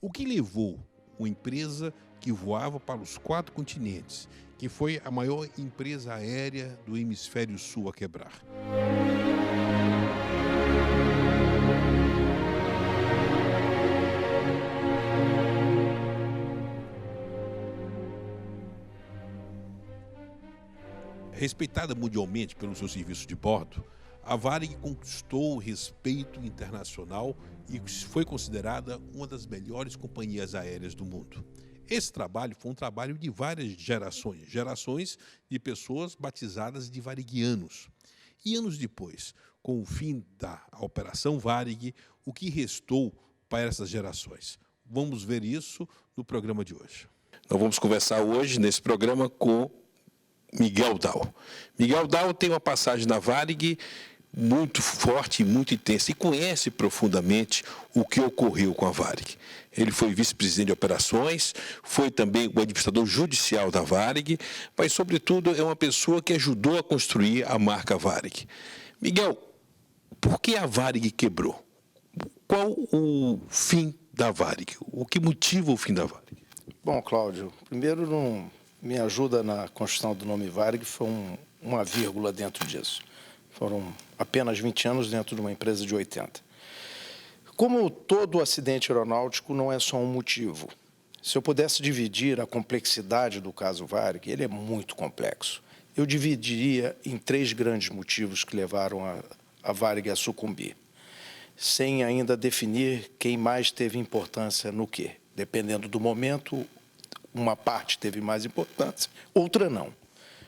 O que levou uma empresa que voava para os 4 continentes, que foi a maior empresa aérea do hemisfério sul a quebrar? Respeitada mundialmente pelo seu serviço de bordo, a Varig conquistou o respeito internacional e foi considerada uma das melhores companhias aéreas do mundo. Esse trabalho foi um trabalho de várias gerações de pessoas batizadas de variguianos. E anos depois, com o fim da Operação Varig, o que restou para essas gerações? Vamos ver isso no programa de hoje. Nós vamos conversar hoje, nesse programa, com Miguel Dal. Miguel Dal tem uma passagem na Varig muito forte e muito intensa e conhece profundamente o que ocorreu com a Varig. Ele foi vice-presidente de operações, foi também o administrador judicial da Varig, mas, sobretudo, é uma pessoa que ajudou a construir a marca Varig. Miguel, por que a Varig quebrou? Qual o fim da Varig? O que motiva o fim da Varig? Bom, Cláudio, primeiro, minha ajuda na construção do nome Varig foi uma vírgula dentro disso. Foram apenas 20 anos dentro de uma empresa de 80. Como todo acidente aeronáutico não é só um motivo. Se eu pudesse dividir a complexidade do caso Varig, ele é muito complexo. Eu dividiria em 3 grandes motivos que levaram a Varig a sucumbir, sem ainda definir quem mais teve importância no quê. Dependendo do momento, uma parte teve mais importância, outra não.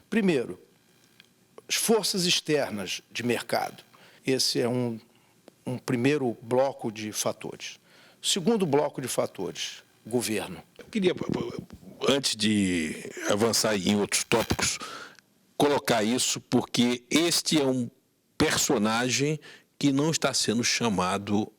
Primeiro, as forças externas de mercado. Esse é um primeiro bloco de fatores. O segundo bloco de fatores, governo. Eu queria, antes de avançar em outros tópicos, colocar isso porque este é um personagem que não está sendo chamado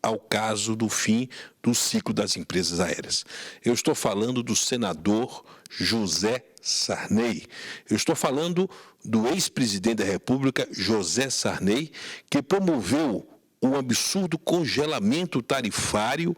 ao caso do fim do ciclo das empresas aéreas. Eu estou falando do senador José Sarney. Eu estou falando do ex-presidente da República, José Sarney, que promoveu um absurdo congelamento tarifário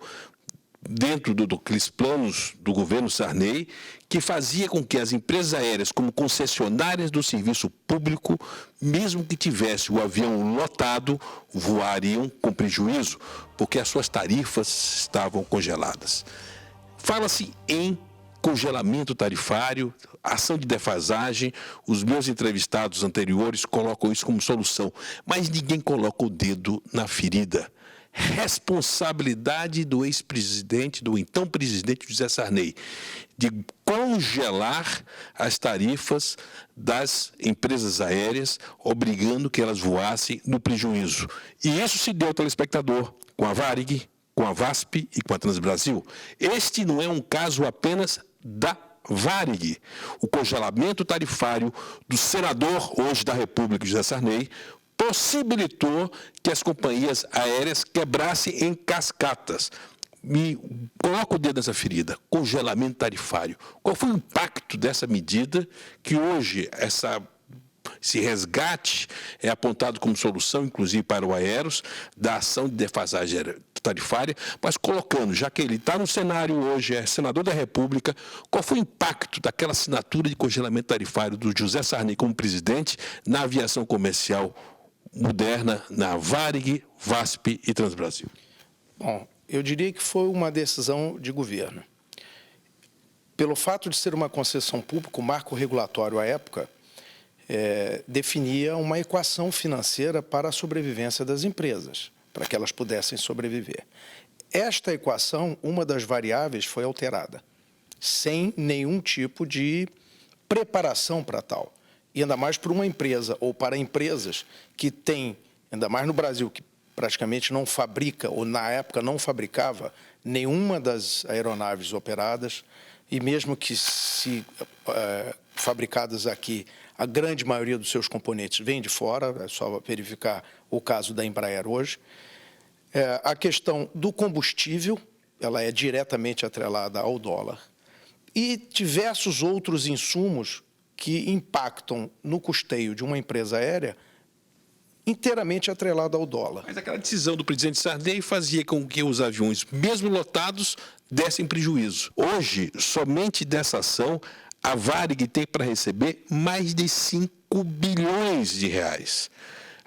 dentro daqueles planos do governo Sarney, que fazia com que as empresas aéreas, como concessionárias do serviço público, mesmo que tivesse o avião lotado, voariam com prejuízo, porque as suas tarifas estavam congeladas. Fala-se em congelamento tarifário, ação de defasagem. Os meus entrevistados anteriores colocam isso como solução, mas ninguém coloca o dedo na ferida. Responsabilidade do ex-presidente, do então presidente José Sarney, de congelar as tarifas das empresas aéreas, obrigando que elas voassem no prejuízo. E isso se deu ao telespectador com a Varig, com a VASP e com a Transbrasil. Este não é um caso apenas da Varig. O congelamento tarifário do senador, hoje da República, José Sarney, possibilitou que as companhias aéreas quebrassem em cascatas. Me coloca o dedo nessa ferida, congelamento tarifário. Qual foi o impacto dessa medida que hoje esse resgate é apontado como solução, inclusive para o Aeros, da ação de defasagem tarifária, mas colocando, já que ele está no cenário hoje, é senador da República, qual foi o impacto daquela assinatura de congelamento tarifário do José Sarney como presidente na aviação comercial moderna, na Varig, VASP e Transbrasil? Bom, eu diria que foi uma decisão de governo. Pelo fato de ser uma concessão pública, o marco regulatório à época definia uma equação financeira para a sobrevivência das empresas, para que elas pudessem sobreviver. Esta equação, uma das variáveis, foi alterada, sem nenhum tipo de preparação para tal. E ainda mais para uma empresa, ou para empresas que têm, ainda mais no Brasil, que praticamente não fabrica, ou na época não fabricava, nenhuma das aeronaves operadas, e mesmo que se fabricadas aqui, a grande maioria dos seus componentes vem de fora, é só verificar o caso da Embraer hoje. A questão do combustível, ela é diretamente atrelada ao dólar, e diversos outros insumos que impactam no custeio de uma empresa aérea inteiramente atrelado ao dólar. Mas aquela decisão do presidente Sarney fazia com que os aviões, mesmo lotados, dessem prejuízo. Hoje, somente dessa ação, a Varig tem para receber mais de 5 bilhões de reais.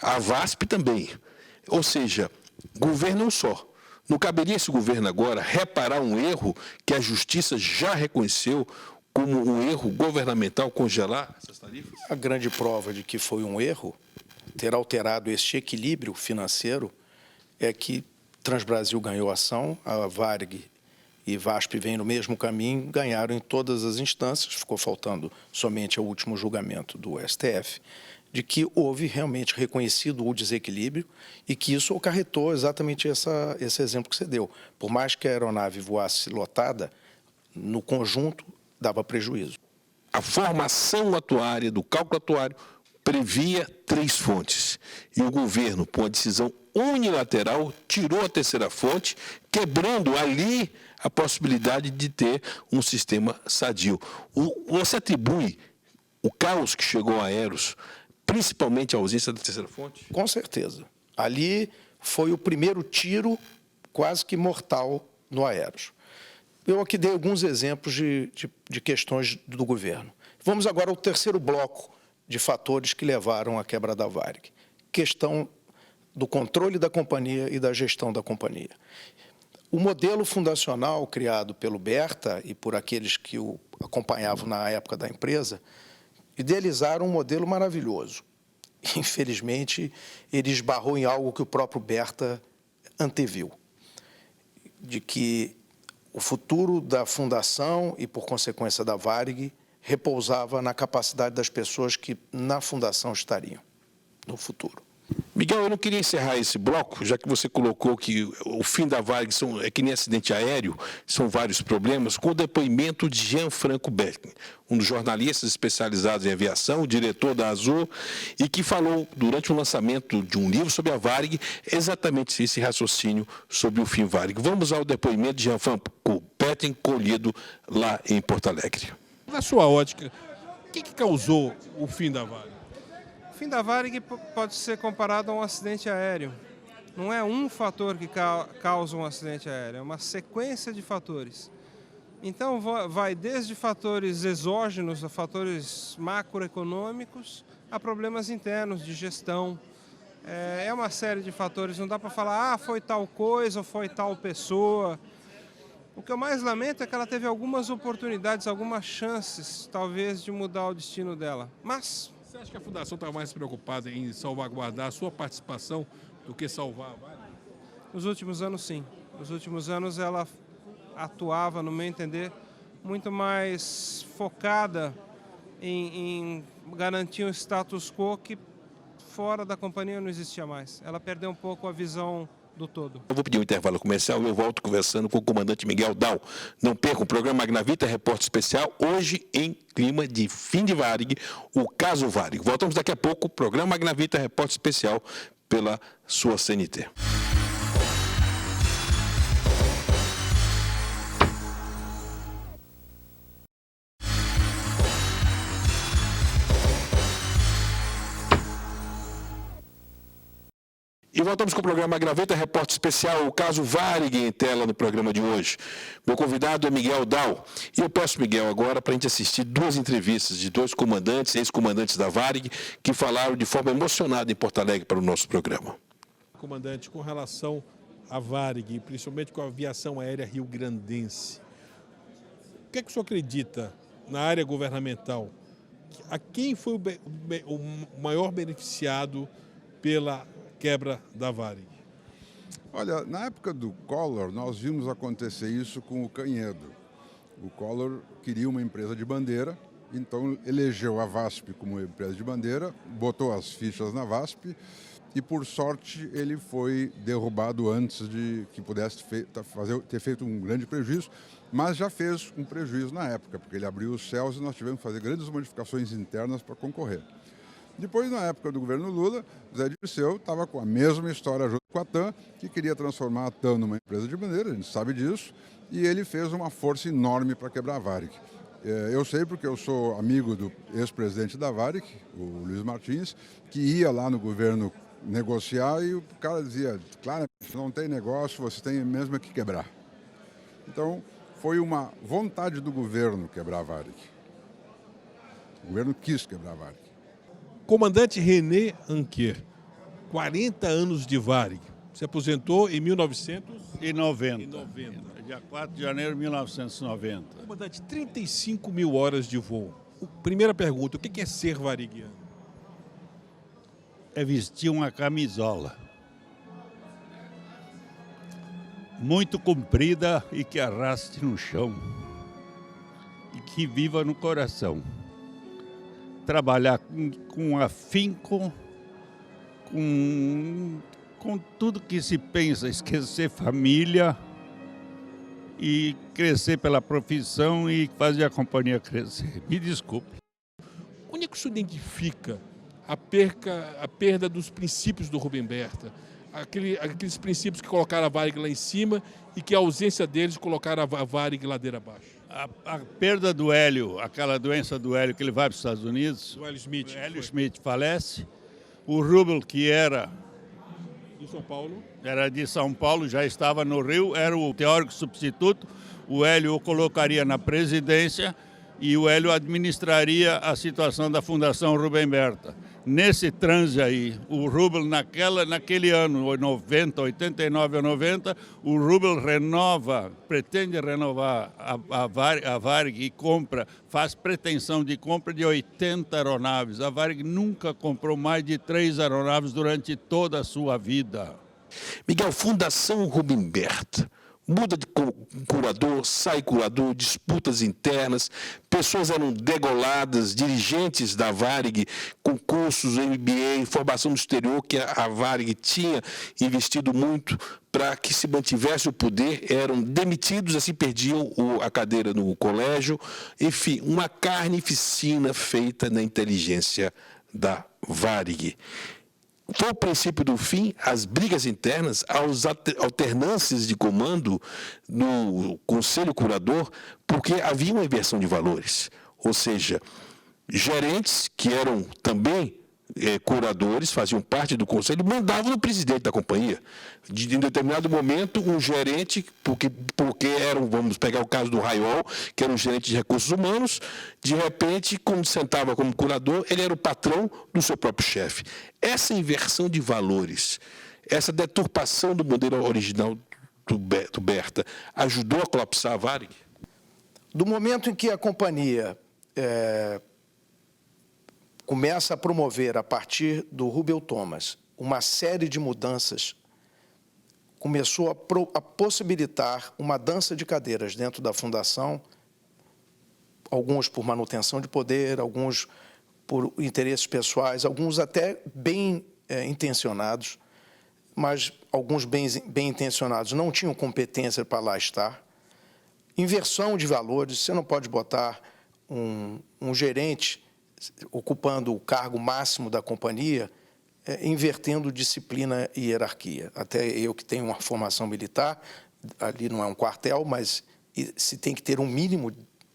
A VASP também. Ou seja, governo um só. Não caberia esse governo agora reparar um erro que a Justiça já reconheceu como um erro governamental, congelar essas tarifas? A grande prova de que foi um erro, ter alterado este equilíbrio financeiro, é que Transbrasil ganhou ação, a Varig e VASP vêm no mesmo caminho, ganharam em todas as instâncias, ficou faltando somente o último julgamento do STF, de que houve realmente reconhecido o desequilíbrio e que isso acarretou exatamente esse exemplo que você deu. Por mais que a aeronave voasse lotada, no conjunto dava prejuízo. A formação atuária do cálculo atuário previa 3 fontes e o governo, por uma decisão unilateral, tirou a terceira fonte, quebrando ali a possibilidade de ter um sistema sadio. Você atribui o caos que chegou a Aeros, principalmente a ausência da terceira fonte? Com certeza. Ali foi o primeiro tiro quase que mortal no Aeros. Eu aqui dei alguns exemplos de questões do governo. Vamos agora ao terceiro bloco de fatores que levaram à quebra da Varig. Questão do controle da companhia e da gestão da companhia. O modelo fundacional criado pelo Berta e por aqueles que o acompanhavam na época da empresa, idealizaram um modelo maravilhoso. Infelizmente, ele esbarrou em algo que o próprio Berta anteviu, de que o futuro da fundação e, por consequência, da Varig, repousava na capacidade das pessoas que na fundação estariam no futuro. Miguel, eu não queria encerrar esse bloco, já que você colocou que o fim da Varig é que nem acidente aéreo, são vários problemas, com o depoimento de Gianfranco Becking, um dos jornalistas especializados em aviação, o diretor da Azul, e que falou durante o lançamento de um livro sobre a Varig exatamente esse raciocínio sobre o fim Varig. Vamos ao depoimento de Gianfranco Becking, colhido lá em Porto Alegre. Na sua ótica, o que causou o fim da Varig? O fim da Varig pode ser comparado a um acidente aéreo. Não é um fator que causa um acidente aéreo, é uma sequência de fatores. Então, vai desde fatores exógenos a fatores macroeconômicos a problemas internos de gestão. É uma série de fatores, não dá para falar, foi tal coisa ou foi tal pessoa. O que eu mais lamento é que ela teve algumas oportunidades, algumas chances, talvez, de mudar o destino dela. Mas você acha que a Fundação está mais preocupada em salvaguardar a sua participação do que salvar a Varig? nos últimos anos, sim. Nos últimos anos, ela atuava, no meu entender, muito mais focada em garantir um status quo que fora da companhia não existia mais. Ela perdeu um pouco a visão do todo. Eu vou pedir um intervalo comercial e eu volto conversando com o comandante Miguel Dal. Não perca o programa Magnavita Repórter Especial, hoje em clima de fim de Varig, o caso Varig. Voltamos daqui a pouco, o programa Magnavita Repórter Especial pela sua CNT. E voltamos com o programa Magnavita Repórter Especial, o caso Varig em tela no programa de hoje. Meu convidado é Miguel Dal. E eu peço, Miguel, agora para a gente assistir 2 entrevistas de 2 comandantes, ex-comandantes da Varig, que falaram de forma emocionada em Porto Alegre para o nosso programa. Comandante, com relação à Varig, principalmente com a aviação aérea rio-grandense, o que é que o senhor acredita na área governamental? A quem foi o maior beneficiado pela quebra da Varig? Olha, na época do Collor, nós vimos acontecer isso com o Canhedo. O Collor queria uma empresa de bandeira, então elegeu a VASP como empresa de bandeira, botou as fichas na VASP e, por sorte, ele foi derrubado antes de que pudesse ter feito um grande prejuízo, mas já fez um prejuízo na época, porque ele abriu os céus e nós tivemos que fazer grandes modificações internas para concorrer. Depois, na época do governo Lula, Zé Dirceu estava com a mesma história junto com a TAM, que queria transformar a TAM numa empresa de bandeira, a gente sabe disso, e ele fez uma força enorme para quebrar a Varig. Eu sei porque eu sou amigo do ex-presidente da Varig, o Luiz Martins, que ia lá no governo negociar e o cara dizia, claro, não tem negócio, você tem mesmo que quebrar. Então, foi uma vontade do governo quebrar a Varig. O governo quis quebrar a Varig. Comandante René Anquer, 40 anos de Varig. Se aposentou em 1990. Dia 4 de janeiro de 1990. Comandante, 35 mil horas de voo. Primeira pergunta, o que é ser variguiano? É vestir uma camisola muito comprida e que arraste no chão e que viva no coração. Trabalhar com afinco, com tudo que se pensa, esquecer família e crescer pela profissão e fazer a companhia crescer. Me desculpe. Onde é que o senhor identifica a perda dos princípios do Rubem Berta? Aqueles princípios que colocaram a Varig lá em cima e que a ausência deles colocaram a Varig ladeira abaixo. A perda do Hélio, aquela doença do Hélio que ele vai para os Estados Unidos, O Hélio Smith. o Hélio Smith falece, o Rubel, que era De São Paulo. de São Paulo, já estava no Rio, era o teórico substituto, o Hélio o colocaria na presidência e o Hélio administraria a situação da Fundação Rubem Berta. Nesse transe aí, o Rubel, naquele ano, 90, 89 ou 90, o Rubel pretende renovar a Varig e faz pretensão de compra de 80 aeronaves. A Varig nunca comprou mais de 3 aeronaves durante toda a sua vida. Miguel, Fundação Rubem Berta. Muda de curador, sai curador, disputas internas, pessoas eram degoladas, dirigentes da Varig, com cursos, MBA, formação no exterior, que a Varig tinha investido muito para que se mantivesse o poder, eram demitidos, assim perdiam a cadeira no colégio. Enfim, uma carnificina feita na inteligência da Varig. Foi o princípio do fim, as brigas internas, as alternâncias de comando no Conselho Curador, porque havia uma inversão de valores. Ou seja, gerentes que eram também curadores, faziam parte do conselho, mandavam no presidente da companhia. Em determinado momento, um gerente, porque eram, vamos pegar o caso do Raiol, que era um gerente de recursos humanos, de repente, quando sentava como curador, ele era o patrão do seu próprio chefe. Essa inversão de valores, essa deturpação do modelo original do Berta, ajudou a colapsar a Varig? Do momento em que a companhia começa a promover, a partir do Rubel Thomas, uma série de mudanças, começou a possibilitar uma dança de cadeiras dentro da fundação, alguns por manutenção de poder, alguns por interesses pessoais, alguns até bem intencionados, mas alguns bem intencionados não tinham competência para lá estar. Inversão de valores, você não pode botar um gerente ocupando o cargo máximo da companhia, invertendo disciplina e hierarquia. Até eu que tenho uma formação militar, ali não é um quartel, mas se tem que ter um mínimo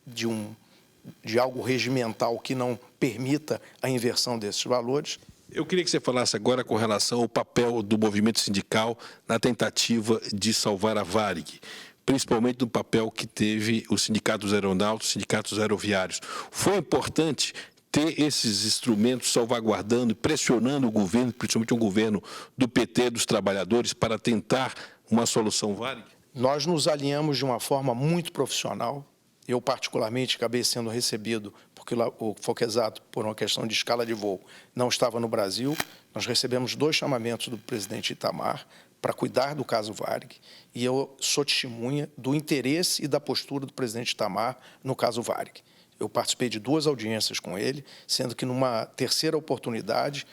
de algo regimental que não permita a inversão desses valores. Eu queria que você falasse agora com relação ao papel do movimento sindical na tentativa de salvar a Varig, principalmente no papel que teve os sindicatos aeronáuticos, os sindicatos aeroviários. Foi importante ter esses instrumentos salvaguardando, pressionando o governo, principalmente o governo do PT, dos trabalhadores, para tentar uma solução Varig? Nós nos alinhamos de uma forma muito profissional. Eu, particularmente, acabei sendo recebido, porque o Foquesato, por uma questão de escala de voo, não estava no Brasil. Nós recebemos 2 chamamentos do presidente Itamar para cuidar do caso Varig, e eu sou testemunha do interesse e da postura do presidente Itamar no caso Varig. Eu participei de 2 audiências com ele, sendo que, numa terceira oportunidade,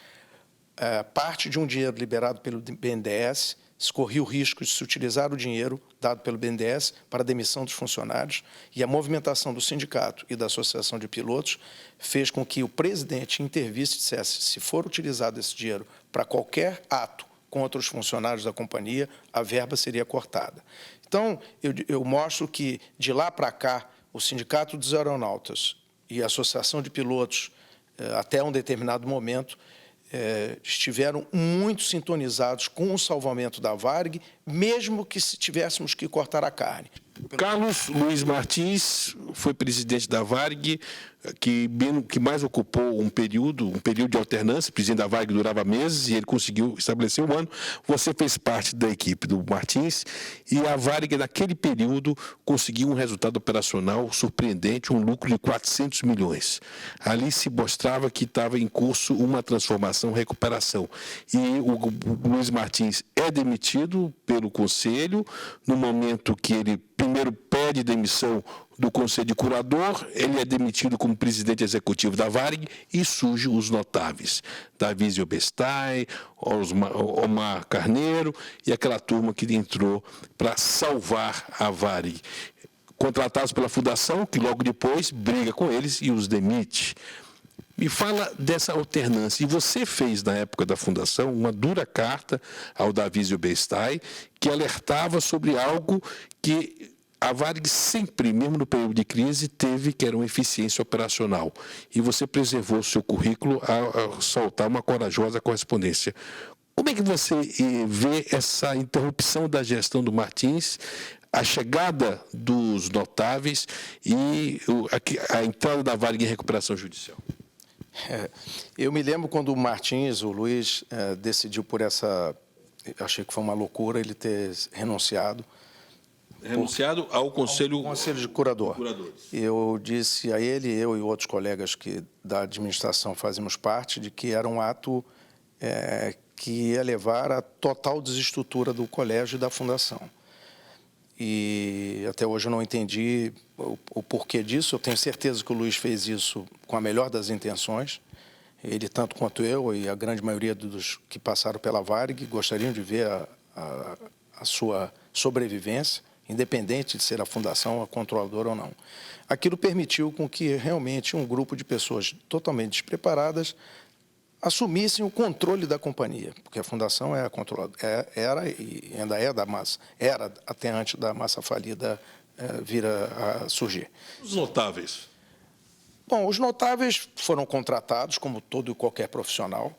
parte de um dinheiro liberado pelo BNDES, se corria o risco de se utilizar o dinheiro dado pelo BNDES para a demissão dos funcionários, e a movimentação do sindicato e da Associação de Pilotos fez com que o presidente intervisse e dissesse: se for utilizado esse dinheiro para qualquer ato contra os funcionários da companhia, a verba seria cortada. Então, eu mostro que, de lá para cá, o Sindicato dos Aeronautas e a Associação de Pilotos, até um determinado momento, estiveram muito sintonizados com o salvamento da Varig, mesmo que se tivéssemos que cortar a carne. Carlos Luiz Martins foi presidente da Varig, que mais ocupou um período de alternância. O presidente da Varig durava meses e ele conseguiu estabelecer um ano. Você fez parte da equipe do Martins e a Varig, naquele período, conseguiu um resultado operacional surpreendente, um lucro de 400 milhões. Ali se mostrava que estava em curso uma transformação, recuperação. E o Luiz Martins é demitido pelo Conselho, no momento que ele primeiro pede demissão do Conselho de Curador, ele é demitido como presidente executivo da Varig e surgem os notáveis. Davísio Bestai, Omar Carneiro e aquela turma que entrou para salvar a Varig. Contratados pela Fundação, que logo depois briga com eles e os demite. Me fala dessa alternância. E você fez, na época da Fundação, uma dura carta ao Davísio Bestai, que alertava sobre algo que a Varig sempre, mesmo no período de crise, teve, que era uma eficiência operacional. E você preservou o seu currículo a soltar uma corajosa correspondência. Como é que você vê essa interrupção da gestão do Martins, a chegada dos notáveis e a entrada da Varig em recuperação judicial? Eu me lembro quando o Martins, o Luiz, decidiu por essa... Achei que foi uma loucura ele ter renunciado. Renunciado ao Conselho de Curadores. Eu disse a ele, eu e outros colegas que da administração fazemos parte, de que era um ato que ia levar à total desestrutura do colégio e da Fundação. E até hoje eu não entendi o porquê disso. Eu tenho certeza que o Luiz fez isso com a melhor das intenções. Ele, tanto quanto eu e a grande maioria dos que passaram pela Varig, gostariam de ver a sua sobrevivência, independente de ser a Fundação, a controladora ou não. Aquilo permitiu com que realmente um grupo de pessoas totalmente despreparadas assumissem o controle da companhia, porque a Fundação é a controladora, era e ainda é da Massa, era até antes da Massa falida vir a surgir. Os notáveis? Bom, os notáveis foram contratados, como todo e qualquer profissional.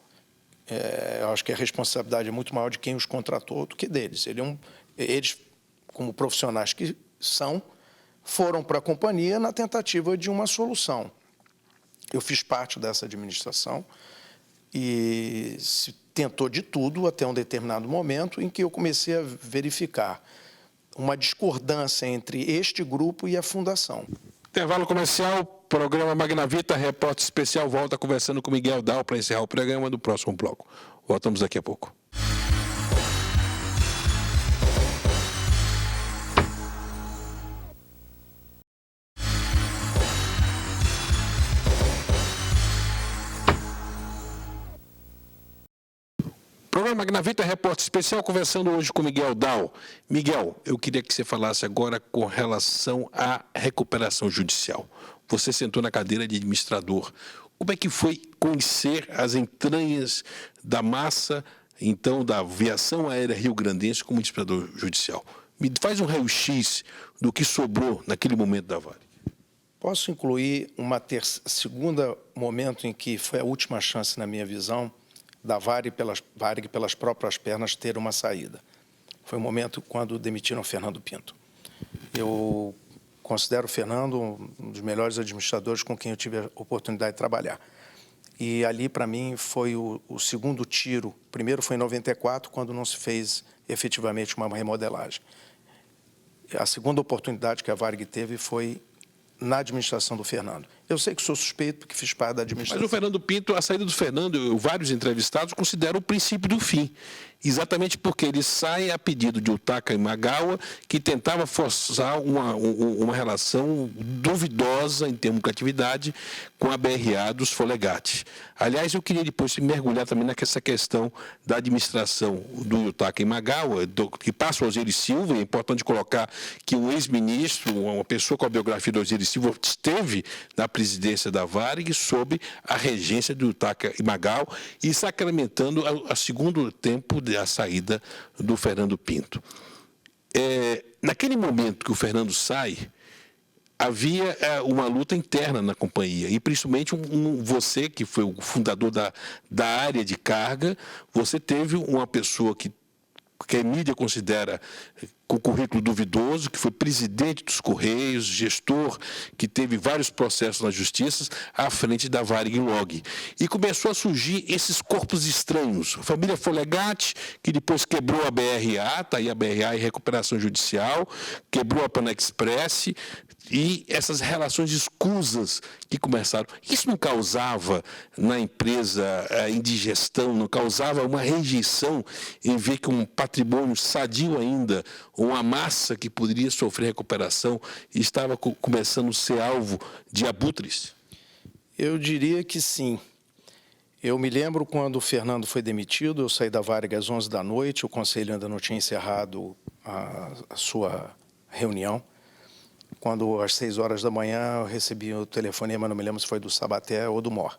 Eu acho que a responsabilidade é muito maior de quem os contratou do que deles. Eles, como profissionais que são, foram para a companhia na tentativa de uma solução. Eu fiz parte dessa administração e se tentou de tudo até um determinado momento em que eu comecei a verificar uma discordância entre este grupo e a Fundação. Intervalo comercial, programa Magnavita, repórter especial, volta conversando com Miguel Dal para encerrar o programa do próximo bloco. Voltamos daqui a pouco. Programa Magnavita, repórter especial, conversando hoje com Miguel Dal. Miguel, eu queria que você falasse agora com relação à recuperação judicial. Você sentou na cadeira de administrador. Como é que foi conhecer as entranhas da Massa, então da Aviação Aérea Rio-Grandense como administrador judicial? Me faz um raio-x do que sobrou naquele momento da Varig. Posso incluir segundo momento em que foi a última chance, na minha visão, da Varig pelas próprias pernas ter uma saída. Foi o momento quando demitiram o Fernando Pinto. Eu considero o Fernando um dos melhores administradores com quem eu tive a oportunidade de trabalhar. E ali, para mim, foi o segundo tiro. O primeiro foi em 94, quando não se fez efetivamente uma remodelagem. A segunda oportunidade que a Varig teve foi na administração do Fernando. Eu sei que sou suspeito porque fiz parte da administração. Mas o Fernando Pinto, a saída do Fernando, vários entrevistados consideram o princípio do fim. Exatamente porque ele sai a pedido de Utaka Imagawa, que tentava forçar uma relação duvidosa em termos de atividade com a BRA dos Folegatti. Aliás, eu queria depois mergulhar também nessa questão da administração do Utaka Imagawa, que passa o Osiris Silva. É importante colocar que um ex-ministro, uma pessoa com a biografia do Osiris Silva, esteve na presidência da Varig sob a regência do Utaka Imagawa e sacramentando a segundo tempo da saída do Fernando Pinto. Naquele momento que o Fernando sai, havia uma luta interna na companhia, e principalmente você, que foi o fundador da área de carga, você teve uma pessoa que a mídia considera com currículo duvidoso, que foi presidente dos Correios, gestor, que teve vários processos na justiça, à frente da Varig Log. E começou a surgir esses corpos estranhos. A família Folegatti, que depois quebrou a BRA, está aí a BRA em recuperação judicial, quebrou a Panexpress, e essas relações escusas que começaram. Isso não causava na empresa indigestão, não causava uma rejeição em ver que um patrimônio sadio ainda, uma massa que poderia sofrer recuperação, estava começando a ser alvo de abutres? Eu diria que sim. Eu me lembro quando o Fernando foi demitido, eu saí da Varig às 11 da noite, o conselho ainda não tinha encerrado a sua reunião. Quando, às 6 horas da manhã, eu recebi o telefonema, não me lembro se foi do Sabaté ou do MOR,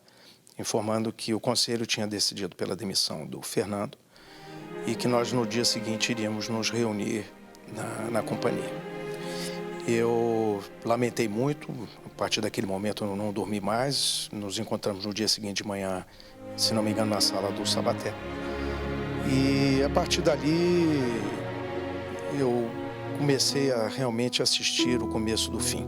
informando que o conselho tinha decidido pela demissão do Fernando e que nós, no dia seguinte, iríamos nos reunir na companhia. Eu lamentei muito, a partir daquele momento eu não dormi mais, nos encontramos no dia seguinte de manhã, se não me engano, na sala do Sabaté. E, a partir dali, eu comecei a realmente assistir o começo do fim.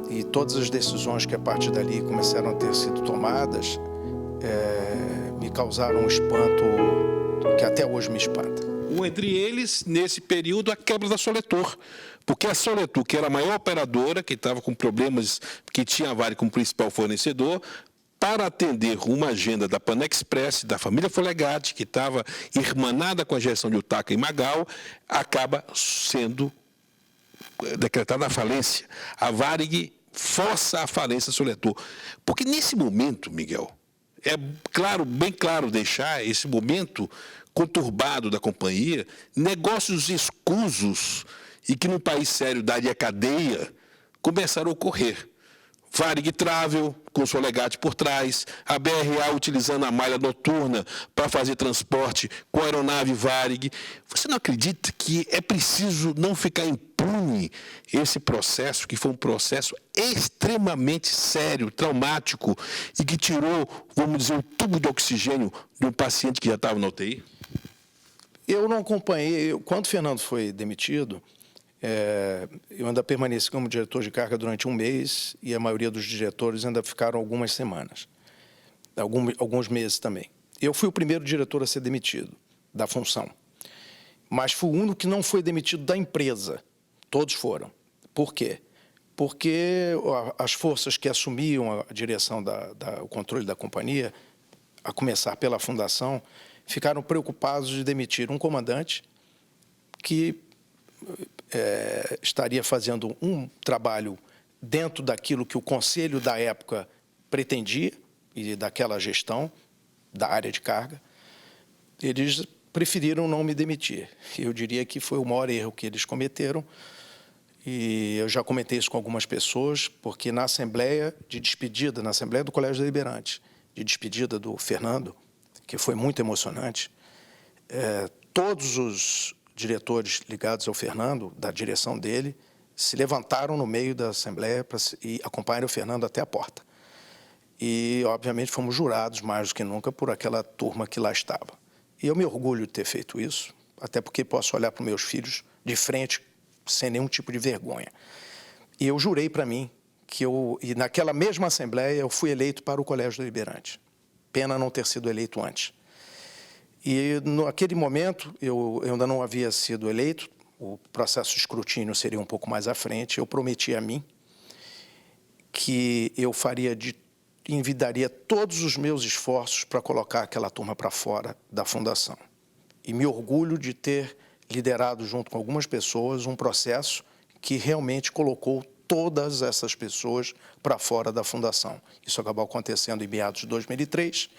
E todas as decisões que a partir dali começaram a ter sido tomadas me causaram um espanto que até hoje me espanta. Entre eles, nesse período, a quebra da Soletor. Porque a Soletor, que era a maior operadora, que estava com problemas, que tinha a Varig como principal fornecedor, para atender uma agenda da Panexpress, da família Folegatti, que estava irmanada com a gestão de Utaca e Magal, acaba sendo decretada a falência. A Varig força a falência da Soletor. Porque nesse momento, Miguel, é claro, bem claro deixar esse momento conturbado da companhia, negócios escusos e que num país sério daria cadeia, começaram a ocorrer. Varig Travel, com Solegatti por trás, a BRA utilizando a malha noturna para fazer transporte com a aeronave Varig. Você não acredita que é preciso não ficar impune esse processo, que foi um processo extremamente sério, traumático, e que tirou, vamos dizer, o tubo de oxigênio de um paciente que já estava na UTI? Eu não acompanhei. Quando o Fernando foi demitido, eu ainda permaneci como diretor de carga durante 1 mês e a maioria dos diretores ainda ficaram algumas semanas, alguns meses também. Eu fui o primeiro diretor a ser demitido da função, mas fui o único que não foi demitido da empresa. Todos foram. Por quê? Porque as forças que assumiam a direção, o controle da companhia, a começar pela fundação, ficaram preocupados de demitir um comandante que estaria fazendo um trabalho dentro daquilo que o conselho da época pretendia e daquela gestão da área de carga. Eles preferiram não me demitir. Eu diria que foi o maior erro que eles cometeram, e eu já comentei isso com algumas pessoas, porque na Assembleia de despedida, na Assembleia do Colégio Deliberante, de despedida do Fernando, que foi muito emocionante, todos os diretores ligados ao Fernando, da direção dele, se levantaram no meio da Assembleia e acompanharam o Fernando até a porta. E, obviamente, fomos jurados mais do que nunca por aquela turma que lá estava. E eu me orgulho de ter feito isso, até porque posso olhar para os meus filhos de frente, sem nenhum tipo de vergonha. E eu jurei para mim que e naquela mesma Assembleia, eu fui eleito para o Colégio Deliberante. Pena não ter sido eleito antes. E, naquele momento, eu ainda não havia sido eleito, o processo de escrutínio seria um pouco mais à frente. Eu prometi a mim que eu envidaria todos os meus esforços para colocar aquela turma para fora da fundação. E me orgulho de ter liderado, junto com algumas pessoas, um processo que realmente colocou todas essas pessoas para fora da fundação. Isso acabou acontecendo em meados de 2003,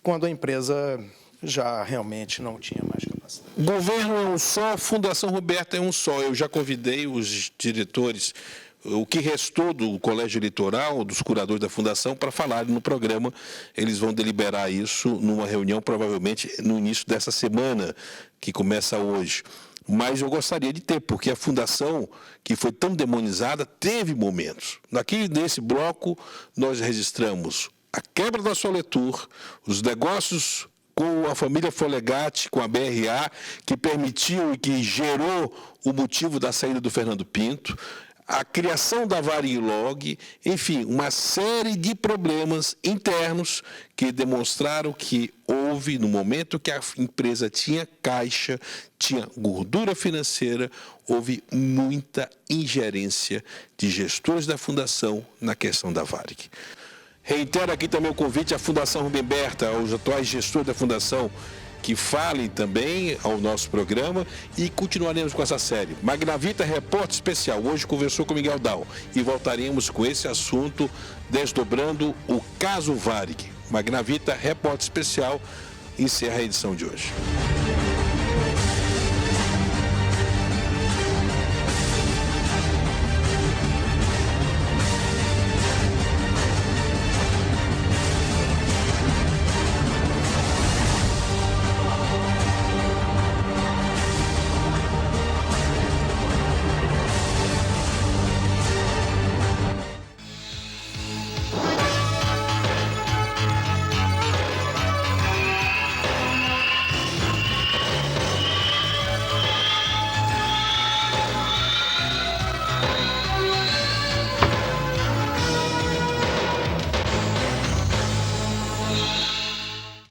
quando a empresa já realmente não tinha mais capacidade. Governo é um só, Fundação Roberta é um só. Eu já convidei os diretores, o que restou do colégio eleitoral, dos curadores da Fundação, para falarem no programa. Eles vão deliberar isso numa reunião, provavelmente no início dessa semana, que começa hoje. mas eu gostaria de ter, porque a fundação, que foi tão demonizada, teve momentos. Aqui, nesse bloco, nós registramos a quebra da Soletur, os negócios com a família Folegatti, com a BRA, que permitiu e que gerou o motivo da saída do Fernando Pinto, a criação da Varig Log, enfim, uma série de problemas internos que demonstraram que houve, no momento que a empresa tinha caixa, tinha gordura financeira, houve muita ingerência de gestores da fundação na questão da Varig. Reitero aqui também o convite à Fundação Rubem Berta, aos atuais gestores da fundação, que falem também ao nosso programa, e continuaremos com essa série. Magnavita Repórter Especial, hoje conversou com Miguel Dal, e voltaremos com esse assunto, desdobrando o caso Varig. Magnavita Repórter Especial encerra a edição de hoje.